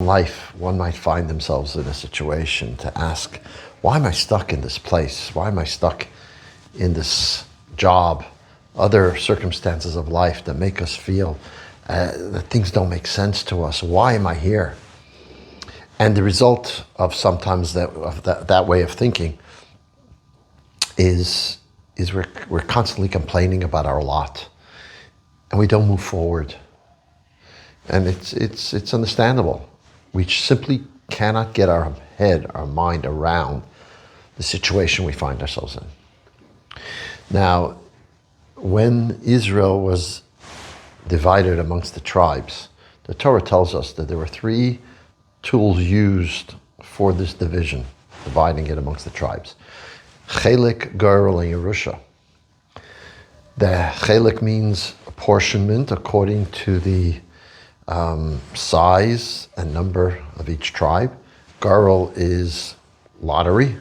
Life, one might find themselves in a situation to ask, why am I stuck in this place? Why am I stuck in this job? Other circumstances of life that make us feel that things don't make sense to us. Why am I here? And the result of sometimes that way of thinking is we're constantly complaining about our lot, and we don't move forward. And it's understandable. We simply cannot get our mind around the situation we find ourselves in. Now, when Israel was divided amongst the tribes, the Torah tells us that there were three tools used for this division, dividing it amongst the tribes. Chelik, Gerel, and Yerusha. The Chelik means apportionment according to the size and number of each tribe. Gerel is lottery.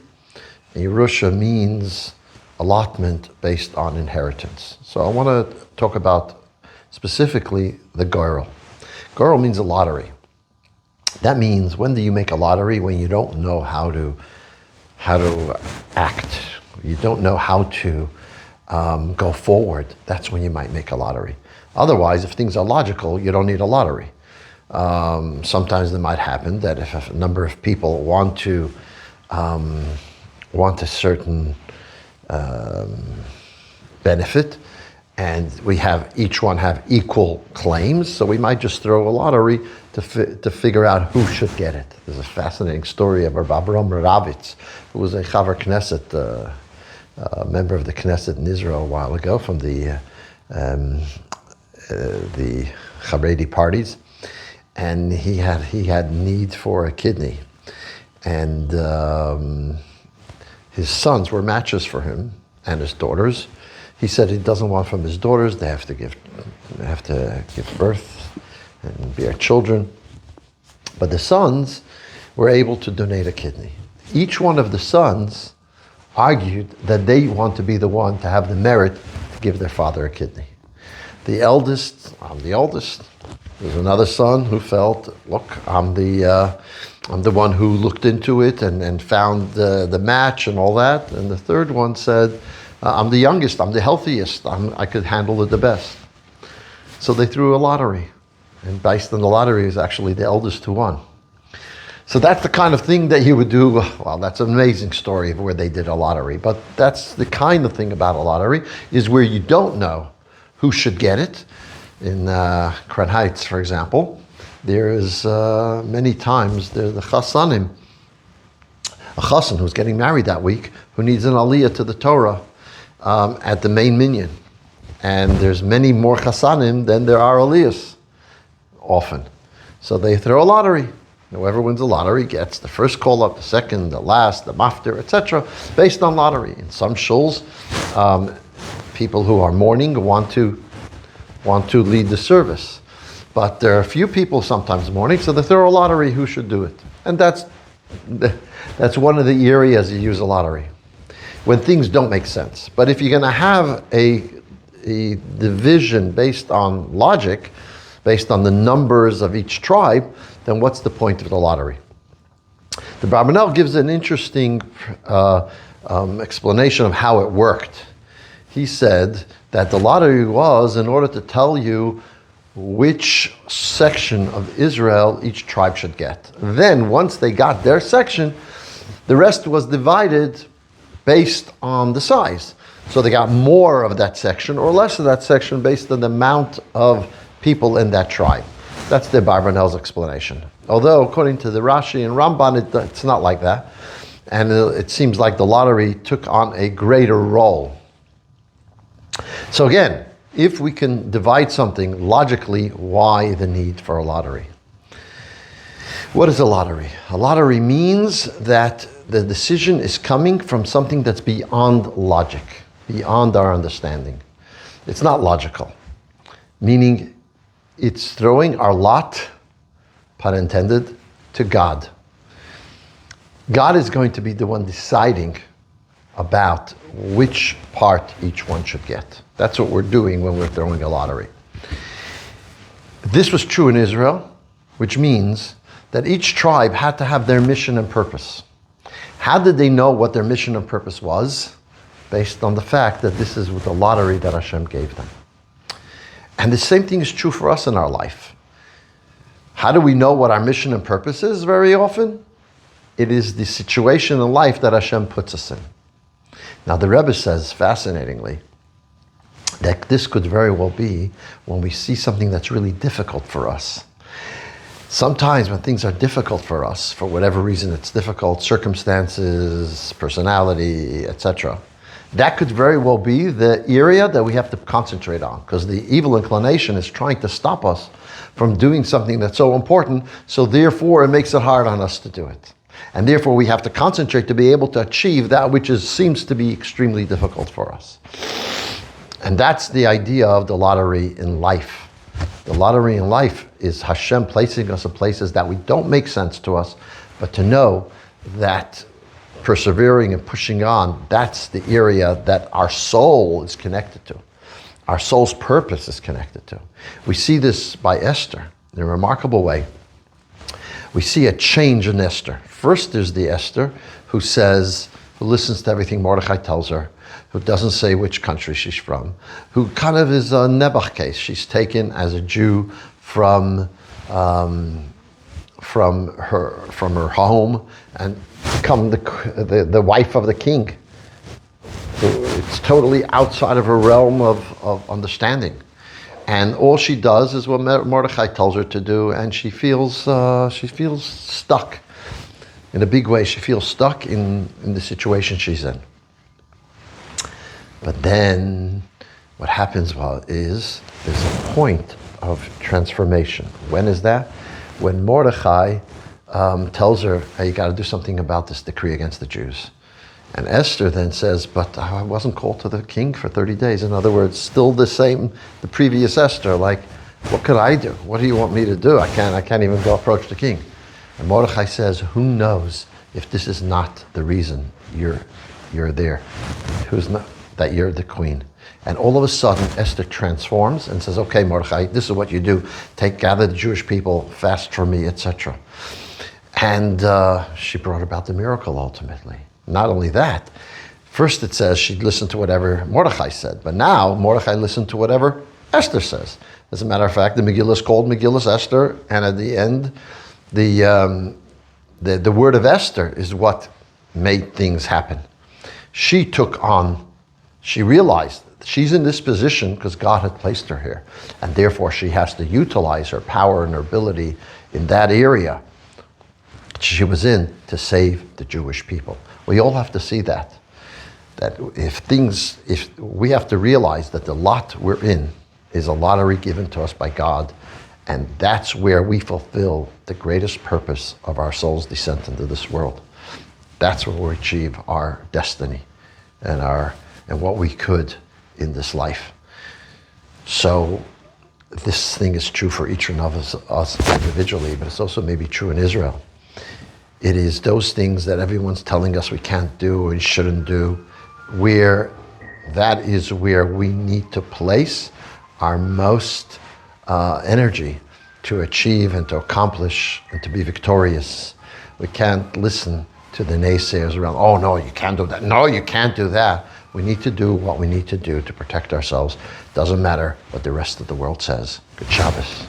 And Yerusha means allotment based on inheritance. So I want to talk about specifically the Gerel. Gerel means a lottery. That means, when do you make a lottery? When you don't know how to act. You don't know how to go forward. That's when you might make a lottery. Otherwise, if things are logical, you don't need a lottery. Sometimes it might happen that if a number of people want a certain benefit, and each one have equal claims, so we might just throw a lottery to figure out who should get it. There's a fascinating story of Rabbi Abram Ravitz, who was a Chaver Knesset, a member of the Knesset in Israel a while ago from the Haredi parties, and he had need for a kidney, and his sons were matches for him and his daughters. He said he doesn't want from his daughters; they have to give birth and bear children. But the sons were able to donate a kidney. Each one of the sons argued that they want to be the one to have the merit to give their father a kidney. The eldest, I'm the oldest. There's another son who felt, look, I'm the one who looked into it and found the match and all that. And the third one said, I'm the youngest, I'm the healthiest, I could handle it the best. So they threw a lottery. And based on the lottery is actually the eldest who won. So that's the kind of thing that you would do. Well, that's an amazing story of where they did a lottery. But that's the kind of thing about a lottery, is where you don't know who should get it. In Crown Heights, for example, there is many times the chassanim, a chassan who's getting married that week, who needs an aliyah to the Torah at the main minyan. And there's many more chassanim than there are aliyahs, often. So they throw a lottery. Whoever wins the lottery gets the first call up, the second, the last, the maftir, etc., based on lottery. In some shuls, people who are mourning want to lead the service. But there are a few people sometimes mourning, so they throw a lottery who should do it. And that's one of the areas you use a lottery, when things don't make sense. But if you're going to have a division based on logic, based on the numbers of each tribe, then what's the point of the lottery? The Barbanel gives an interesting explanation of how it worked. He said that the lottery was in order to tell you which section of Israel each tribe should get. Then, once they got their section, the rest was divided based on the size. So they got more of that section or less of that section based on the amount of people in that tribe. That's the Barbanel's explanation. Although, according to the Rashi and Ramban, it's not like that. And it seems like the lottery took on a greater role. So again, if we can divide something logically, why the need for a lottery? What is a lottery? A lottery means that the decision is coming from something that's beyond logic, beyond our understanding. It's not logical, meaning it's throwing our lot, pun intended, to God. God is going to be the one deciding about which part each one should get. That's what we're doing when we're throwing a lottery. This was true in Israel, which means that each tribe had to have their mission and purpose. How did they know what their mission and purpose was? Based on the fact that this is the lottery that Hashem gave them. And the same thing is true for us in our life. How do we know what our mission and purpose is very often? It is the situation in life that Hashem puts us in. Now the Rebbe says, fascinatingly, that this could very well be when we see something that's really difficult for us. Sometimes when things are difficult for us, for whatever reason it's difficult, circumstances, personality, etc., that could very well be the area that we have to concentrate on, because the evil inclination is trying to stop us from doing something that's so important, so therefore it makes it hard on us to do it. And therefore we have to concentrate to be able to achieve that which seems to be extremely difficult for us. And that's the idea of the lottery in life. The lottery in life is Hashem placing us in places that we don't make sense to us, but to know that persevering and pushing on, that's the area that our soul is connected to. Our soul's purpose is connected to. We see this by Esther in a remarkable way. We see a change in Esther. First there's the Esther who listens to everything Mordechai tells her, who doesn't say which country she's from, who kind of is a Nebuch case. She's taken as a Jew from her home and become the wife of the king. It's totally outside of her realm of understanding. And all she does is what Mordechai tells her to do, and she feels stuck. In a big way, she feels stuck in the situation she's in. But then what happens is there's a point of transformation. When is that? When Mordechai tells her, hey, you got to do something about this decree against the Jews. And Esther then says, but I wasn't called to the king for 30 days. In other words, still the previous Esther, like, what could I do? What do you want me to do? I can't even go approach the king. And Mordechai says, who knows if this is not the reason you're there? Who's not? That you're the queen. And all of a sudden, Esther transforms and says, okay, Mordechai, this is what you do. Gather the Jewish people, fast for me, etc. And she brought about the miracle ultimately. Not only that, first it says she listened to whatever Mordechai said, but now Mordechai listened to whatever Esther says. As a matter of fact, the Megillah is called Megillah Esther, and at the end, the word of Esther is what made things happen. She realized she's in this position because God had placed her here, and therefore she has to utilize her power and her ability in that area she was in to save the Jewish people. We all have to see that if we have to realize that the lot we're in is a lottery given to us by God, and that's where we fulfill the greatest purpose of our soul's descent into this world. That's where we achieve our destiny and what we could in this life. So this thing is true for each one of us individually, but it's also maybe true in Israel. It is those things that everyone's telling us we can't do or we shouldn't do, that is where we need to place our most energy to achieve and to accomplish and to be victorious. We can't listen to the naysayers around, oh no, you can't do that. No, you can't do that. We need to do what we need to do to protect ourselves. Doesn't matter what the rest of the world says. Good Shabbos.